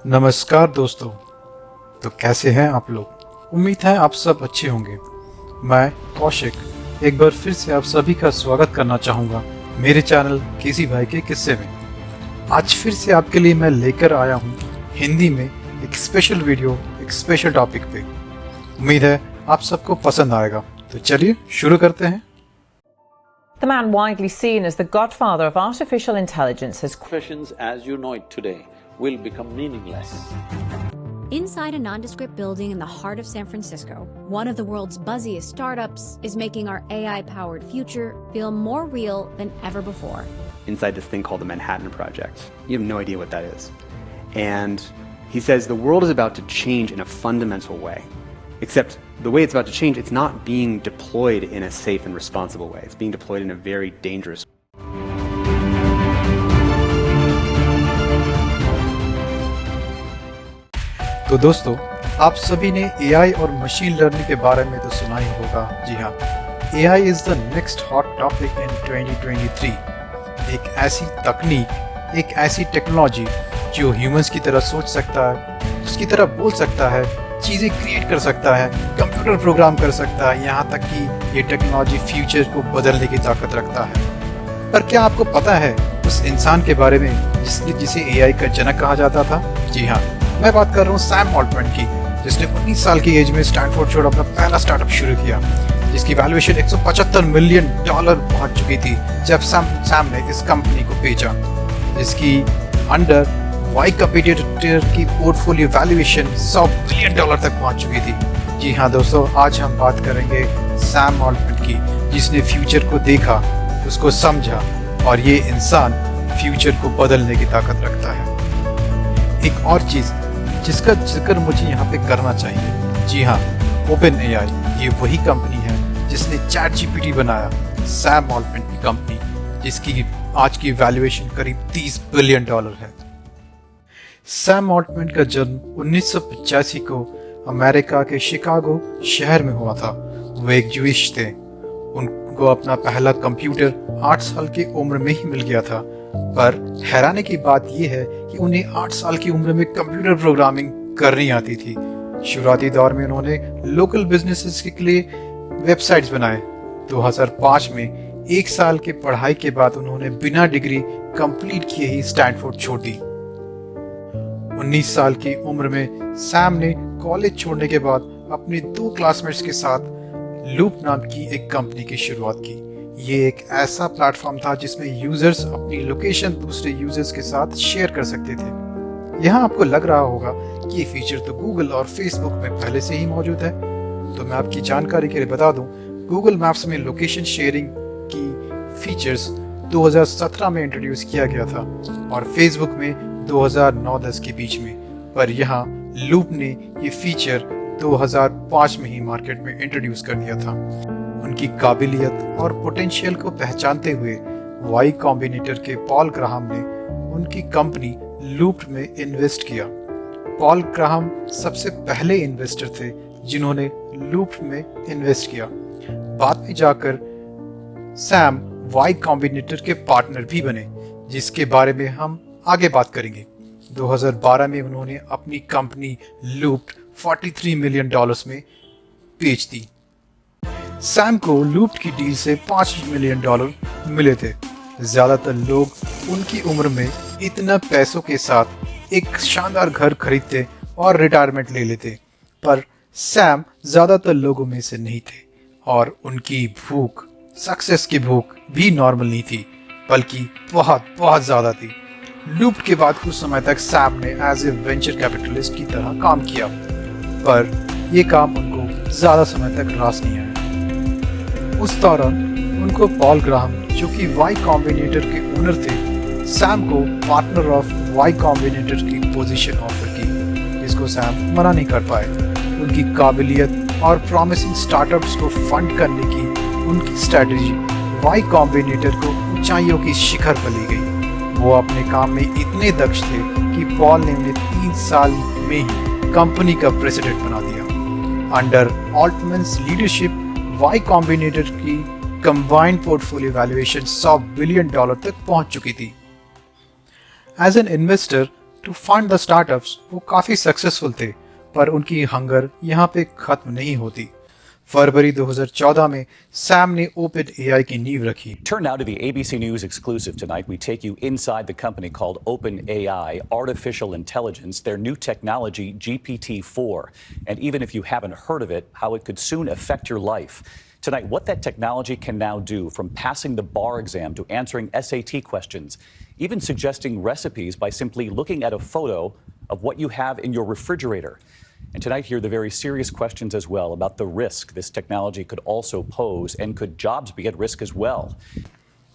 नमस्कार दोस्तों। तो कैसे हैं आप लोग? उम्मीद है आप सब अच्छे होंगे। मैं कौशिक एक बार फिर से आप सभी का स्वागत करना चाहूँगा मेरे चैनल केसी भाई के किस्से में। आज फिर से आपके लिए मैं लेकर आया हूँ हिंदी में एक स्पेशल वीडियो, एक स्पेशल टॉपिक पे। उम्मीद है आप सबको पसंद आएगा। तो चलिए शुरू करते हैं। The man widely seen as the godfather of artificial intelligence has Professions as you know it today will become meaningless. Inside a nondescript building in the heart of San Francisco, one of the world's buzziest startups is making our AI-powered future feel more real than ever before. Inside this thing called the Manhattan Project. You have no idea what that is. And he says the world is about to change in a fundamental way. Except the way it's about to change, it's not being deployed in a safe and responsible way. It's being deployed in a very dangerous way. तो दोस्तों, आप सभी ने AI और machine learning के बारे में तो सुना ही होगा। जी हाँ, AI is the next hot topic in 2023। एक ऐसी तकनीक, एक ऐसी टेक्नोलॉजी जो ह्यूमंस की तरह सोच सकता है, उसकी तरह बोल सकता है, चीज़ें क्रिएट कर सकता है, कंप्यूटर प्रोग्राम कर सकता है, यहाँ तक कि ये टेक्नोलॉजी फ्यूचर को बदलने की ताकत रखता है। पर क्या आपको पता है उस इंसान के बारे में जिसे AI का जनक कहा जाता था? जी हाँ, मैं बात कर रहा हूँ सैम ऑल्टमैन की, जिसने 19 साल की एज में स्टैनफोर्ड छोड़ अपना पहला स्टार्टअप शुरू किया, जिसकी वैल्यूएशन $175 मिलियन पहुंच चुकी थी जब सैम ने इस कंपनी को बेचा, जिसकी अंडर वाई कॉम्बिनेटर की पोर्टफोलियो वैल्यूएशन $100 बिलियन तक पहुंच चुकी थी। जी हाँ दोस्तों, आज हम बात करेंगे सैम ऑल्टमैन की, जिसने फ्यूचर को देखा, उसको समझा, और ये इंसान फ्यूचर को बदलने की ताकत रखता है। एक और चीज जिसका जिक्र मुझे यहाँ पे करना चाहिए, जी हाँ, OpenAI, ये वही कंपनी है जिसने ChatGPT बनाया, सैम ऑल्टमैन की कंपनी, जिसकी आज की वैल्यूएशन करीब $30 बिलियन है। सैम ऑल्टमैन का जन्म 1985 को अमेरिका के शिकागो शहर में हुआ था। वो एक ज्यूइश थे। उनको अपना पहला कंप्यूटर 8 साल की उम्र में ही मिल गया था। पर हैरानी की बात यह है कि उन्हें 8 साल की उम्र में कंप्यूटर प्रोग्रामिंग करनी आती थी। शुरुआती दौर में उन्होंने लोकल बिजनेसेस के लिए वेबसाइट्स बनाए। 2005 में 1 साल के पढ़ाई के बाद उन्होंने बिना डिग्री कंप्लीट किए ही स्टैनफोर्ड छोड़ दी। 19 साल की उम्र में सैम ने कॉलेज छोड़ने के बाद अपने 2 क्लासमेट्स के साथ लूप नाम की एक कंपनी की शुरुआत की। ये एक ऐसा प्लेटफॉर्म था जिसमें यूजर्स अपनी लोकेशन दूसरे यूजर्स के साथ शेयर कर सकते थे। यहाँ आपको लग रहा होगा कि ये फीचर तो गूगल और फेसबुक में पहले से ही मौजूद है। तो मैं आपकी जानकारी के लिए बता दूं, गूगल मैप्स में लोकेशन शेयरिंग की फीचर्स 2017 में इंट्रोड्यूस किया गया था और फेसबुक में 2009-10 के बीच में। पर यहाँ लूप ने ये फीचर 2005 में ही मार्केट में इंट्रोड्यूस कर दिया था। उनकी काबिलियत और पोटेंशियल को पहचानते हुए वाई कॉम्बिनेटर के पॉल ग्राहम ने उनकी कंपनी लूप में इन्वेस्ट किया। पॉल ग्राहम सबसे पहले इन्वेस्टर थे जिन्होंने लूप में इन्वेस्ट किया। बाद में जाकर सैम वाई कॉम्बिनेटर के पार्टनर भी बने, जिसके बारे में हम आगे बात करेंगे। 2012 में उन्होंने अपनी कंपनी लूप $43 मिलियन में बेच दी। सैम को लूप की डील से $5 मिलियन मिले थे। ज्यादातर लोग उनकी उम्र में इतना पैसों के साथ एक शानदार घर खरीदते और रिटायरमेंट ले लेते, पर सैम ज्यादातर लोगों में से नहीं थे और उनकी भूख, सक्सेस की भूख भी नॉर्मल नहीं थी, बल्कि बहुत बहुत ज्यादा थी। लूप के बाद कुछ समय तक सैम ने एज ए वेंचर कैपिटलिस्ट की तरह काम किया, पर यह काम उनको ज्यादा समय तक रास नहीं आया। उस दौरान उनको पॉल ग्राहम, जो कि वाई कॉम्बिनेटर के ओनर थे, सैम को पार्टनर ऑफ वाई कॉम्बिनेटर की पोजीशन ऑफर की, जिसको सैम मना नहीं कर पाए। उनकी काबिलियत और प्रॉमिसिंग स्टार्टअप्स को फंड करने की उनकी स्ट्रेटजी वाई कॉम्बिनेटर को ऊंचाइयों की शिखर पर ले गई। वो अपने काम में इतने दक्ष थे कि पॉल ने उन्हें 3 साल में ही कंपनी का प्रेसिडेंट बना दिया। Under Altman's leadership Y Combinator की कंबाइंड पोर्टफोलियो वैल्यूएशन $100 बिलियन तक पहुंच चुकी थी। As an investor, to fund the startups वो काफ़ी सक्सेसफुल थे, पर उनकी हंगर यहाँ पे खत्म नहीं होती। फरवरी 2014 में सैम ने ओपन एआई की नींव रखी। Turn now to the ABC News exclusive tonight. We take you inside the company called OpenAI, artificial intelligence, their new technology, GPT-4. And even if you haven't heard of it, how it could soon affect your life. Tonight, what that technology can now do, from passing the bar exam to answering SAT questions, even suggesting recipes by simply looking at a photo of what you have in your refrigerator. And tonight, hear the very serious questions as well about the risk this technology could also pose, and could jobs be at risk as well.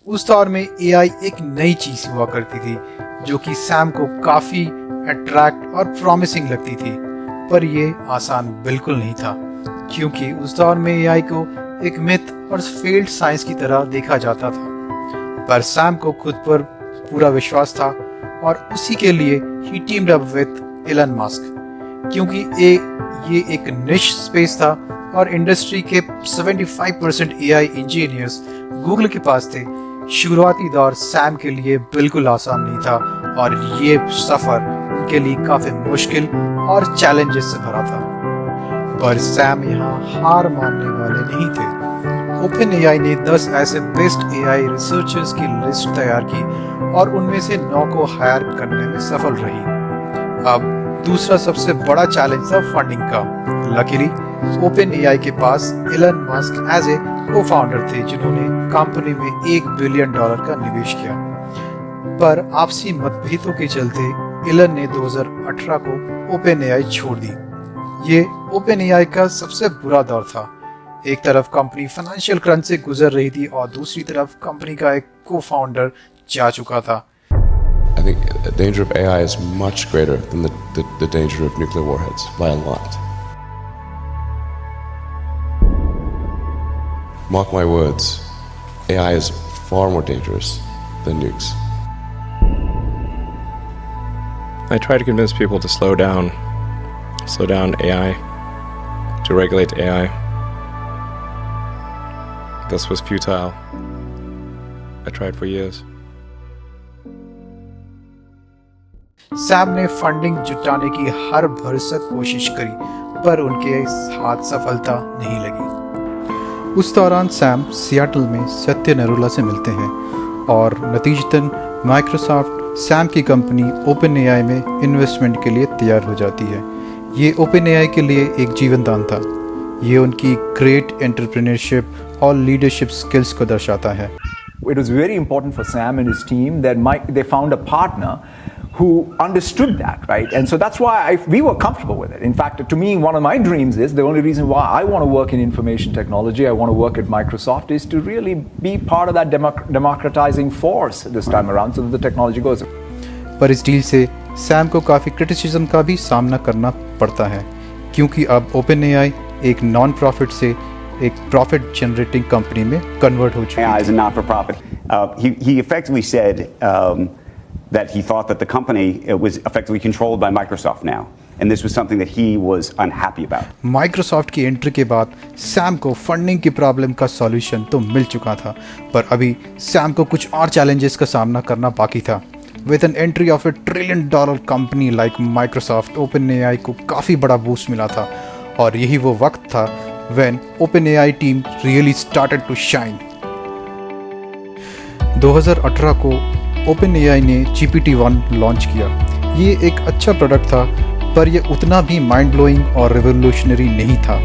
उस दौर में AI एक नई चीज हुआ करती थी जो कि सैम को काफी अट्रैक्ट और प्रॉमिसिंग लगती थी, पर ये आसान बिल्कुल नहीं था, क्योंकि उस दौर में एआई को एक मिथ और फेल्ड साइंस की तरह देखा जाता था। पर सैम को खुद पर पूरा विश्वास था और उसी के लिए ही teamed up with Elon Musk, क्योंकि ये एक निश स्पेस था और इंडस्ट्री के 75% एआई इंजीनियर्स गूगल के पास थे। शुरुआती दौर सैम के लिए बिल्कुल आसान नहीं था और ये सफर उनके लिए काफी मुश्किल और चैलेंजेस से भरा था, पर सैम यहाँ हार मानने वाले नहीं थे। ओपन एआई ने 10 ऐसे बेस्ट एआई रिसर्चर्स की लिस्ट तैयार की और उनमें से 9 को हायर करने में सफल रही। अब दूसरा सबसे बड़ा चैलेंज था फंडिंग का। लकीली ओपन एआई के पास Elon Musk as a co-founder थे, जिन्होंने कंपनी में $1 बिलियन का निवेश किया। पर आपसी मतभेदों के चलते एलन ने 2018 को ओपन एआई छोड़ दी। ये ओपन एआई का सबसे बुरा दौर था। एक तरफ कंपनी फाइनेंशियल क्रंच से गुजर रही थी और दूसरी तरफ कंपनी का एक को-फाउंडर जा चुका था। I think the danger of AI is much greater than the danger of nuclear warheads by a lot. Mark my words, AI is far more dangerous than nukes. I try to convince people to slow down AI, to regulate AI. This was futile. I tried for years. Sam ने funding जुटाने की हर भरसक कोशिश करी, पर उनके हाथ सफलता नहीं लगी। उस दौरान सैम सियाटल में सत्य नरूला से मिलते हैं और नतीजतन माइक्रोसॉफ्ट सैम की कंपनी ओपन एआई में इन्वेस्टमेंट के लिए तैयार हो जाती है। ये ओपन एआई के लिए एक जीवन दान था। ये उनकी ग्रेट एंटरप्रेन्योरशिप और लीडरशिप स्किल्स को दर्शाता है। It was very important for Sam and his team that they found a partner who understood that, right? And so that's why we were comfortable with it. In fact, to me, one of my dreams is, the only reason why I want to work in information technology, I want to work at Microsoft, is to really be part of that democratizing force this time around, so that the technology goes. पर इस deal से Sam को काफ़ी criticism का भी सामना करना पड़ता है, क्योंकि अब ओपन एआई एक नॉन प्रॉफिट से एक प्रॉफिट जनरेटिंग कंपनी में कन्वर्ट हो चुकी है। AI is a not-for-profit. He effectively said that he thought that the company was effectively controlled by Microsoft now, and this was something that he was unhappy about. Microsoft की entry के बाद Sam को funding की problem का solution तो मिल चुका था, पर अभी सैम को कुछ और चैलेंजेस का सामना करना बाकी था। With an entry of $1 trillion company like Microsoft, OpenAI को काफ़ी बड़ा बूस्ट मिला था, और यही वो वक्त था when OpenAI team really started to shine. 2018 को OpenAI ने GPT-1 लॉन्च किया। ये एक अच्छा प्रोडक्ट था, पर यह उतना भी माइंड ब्लोइंग और रिवोल्यूशनरी नहीं था।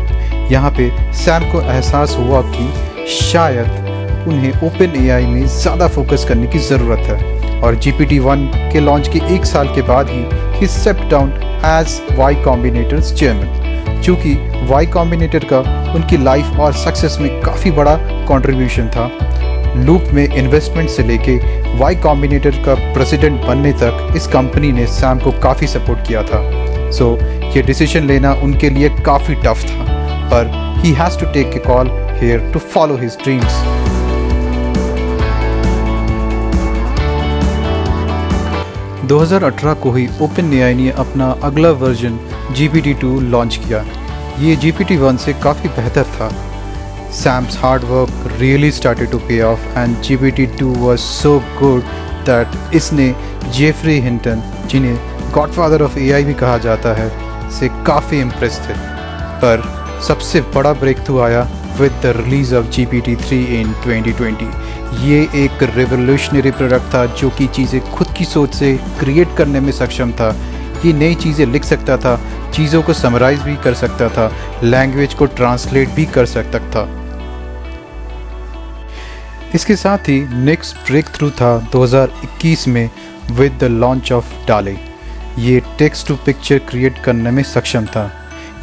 यहाँ पे सैम को एहसास हुआ कि शायद उन्हें OpenAI में ज़्यादा फोकस करने की ज़रूरत है, और GPT-1 के लॉन्च के 1 साल के बाद ही stepped down as Y Combinator's chairman. चूँकि Y Combinator का उनकी लाइफ और सक्सेस में काफ़ी बड़ा कंट्रीब्यूशन था। लूप में इन्वेस्टमेंट से लेके Y Combinator का प्रेसिडेंट बनने तक इस कंपनी ने सैम को काफ़ी सपोर्ट किया था। सो ये डिसीजन लेना उनके लिए काफ़ी टफ था, पर he has to take a call here to follow his dreams. – 2018 को ही OpenAI ने अपना अगला वर्जन GPT-2 लॉन्च किया। ये GPT-1 से काफ़ी बेहतर था। Sam's hard work really started to pay off, and GPT-2 was so good that इसने जेफरी हिंटन, जिन्हें गॉडफादर ऑफ एआई भी कहा जाता है, से काफ़ी इम्प्रेस थे। पर सबसे बड़ा ब्रेक थ्रू आया with the release of GPT-3 इन 2020। ये एक रेवोल्यूशनरी प्रोडक्ट था जो कि चीज़ें खुद की सोच से क्रिएट करने में सक्षम था। ये नई चीज़ें लिख सकता था, चीज़ों को समराइज भी कर सकता था, लैंग्वेज को ट्रांसलेट भी कर सकता था। इसके साथ ही नेक्स्ट ब्रेक थ्रू था 2021 में विद द लॉन्च ऑफ डाले। ये टेक्स्ट टू पिक्चर क्रिएट करने में सक्षम था।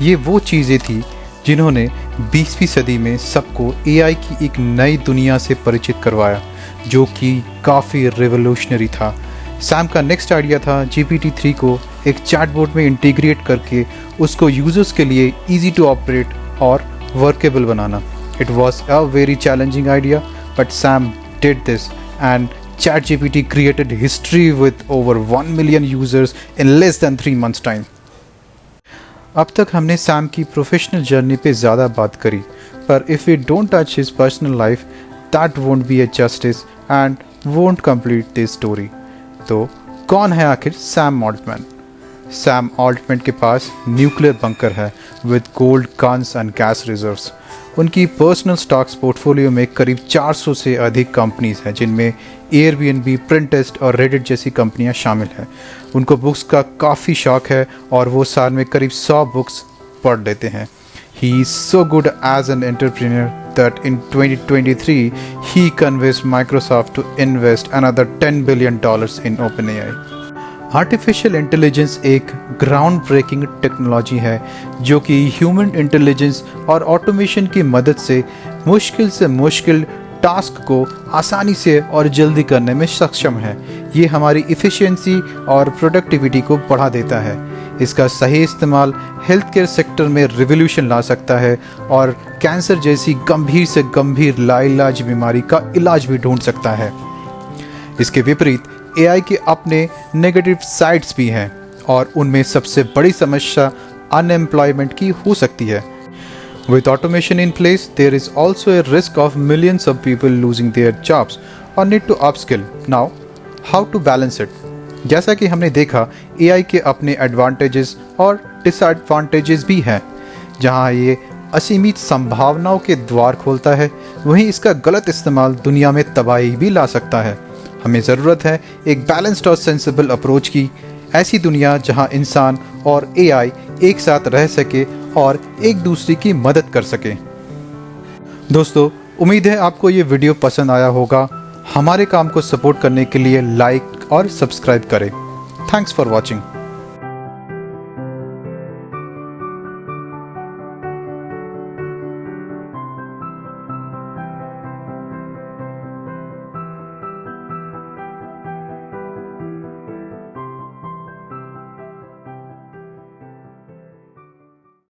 ये वो चीज़ें थी जिन्होंने 20वीं सदी में सबको एआई की एक नई दुनिया से परिचित करवाया, जो कि काफ़ी रेवोल्यूशनरी था। सैम का नेक्स्ट आइडिया था GPT-3 को एक चैटबॉट में इंटीग्रेट करके उसको यूजर्स के लिए ईजी टू ऑपरेट और workable banana. It was a very challenging idea, but Sam did this and ChatGPT created history with over 1 million users in less than 3 months time. अब तक हमने Sam की professional journey पे ज़्यादा बात करी, पर if we don't touch his personal life, that won't be a justice and won't complete this story. तो कौन है आखिर सैम ऑल्टमैन? सैम ऑल्टमैन के पास न्यूक्लियर बंकर है with gold guns and gas reserves. उनकी पर्सनल स्टॉक्स पोर्टफोलियो में करीब 400 से अधिक कंपनीज हैं, जिनमें एयरबीएनबी, प्रिंटेस्ट और रेडिट जैसी कंपनियां शामिल हैं। उनको बुक्स का काफ़ी शौक है और वो साल में करीब 100 बुक्स पढ़ लेते हैं। He is so good as an entrepreneur that in 2023 he convinced Microsoft to invest another $10 billion in OpenAI। Artificial intelligence एक ग्राउंड ब्रेकिंग टेक्नोलॉजी है जो कि ह्यूमन इंटेलिजेंस और ऑटोमेशन की मदद से मुश्किल टास्क को आसानी से और जल्दी करने में सक्षम है। ये हमारी इफ़िशियंसी और प्रोडक्टिविटी को बढ़ा देता है। इसका सही इस्तेमाल हेल्थ केयर सेक्टर में रिवोल्यूशन ला सकता है और कैंसर जैसी गंभीर से गंभीर लाइलाज बीमारी का इलाज भी ढूंढ सकता है। इसके विपरीत एआई के अपने नेगेटिव साइड्स भी हैं और उनमें सबसे बड़ी समस्या अनएम्प्लॉयमेंट की हो सकती है। With automation in place, there is also a risk of millions of people losing their jobs or need to upskill. Now, how to balance it? जैसा कि हमने देखा, एआई के अपने एडवांटेजेस और डिसएडवांटेजेस भी हैं। जहां ये असीमित संभावनाओं के द्वार खोलता है, वहीं इसका गलत इस्तेमाल दुनिया में तबाही भी ला सकता है। हमें ज़रूरत है एक बैलेंस्ड और सेंसिबल अप्रोच की, ऐसी दुनिया जहां इंसान और एआई एक साथ रह सके और एक दूसरे की मदद कर सके। दोस्तों, उम्मीद है आपको ये वीडियो पसंद आया होगा। हमारे काम को सपोर्ट करने के लिए लाइक और सब्सक्राइब करें। Thanks for watching.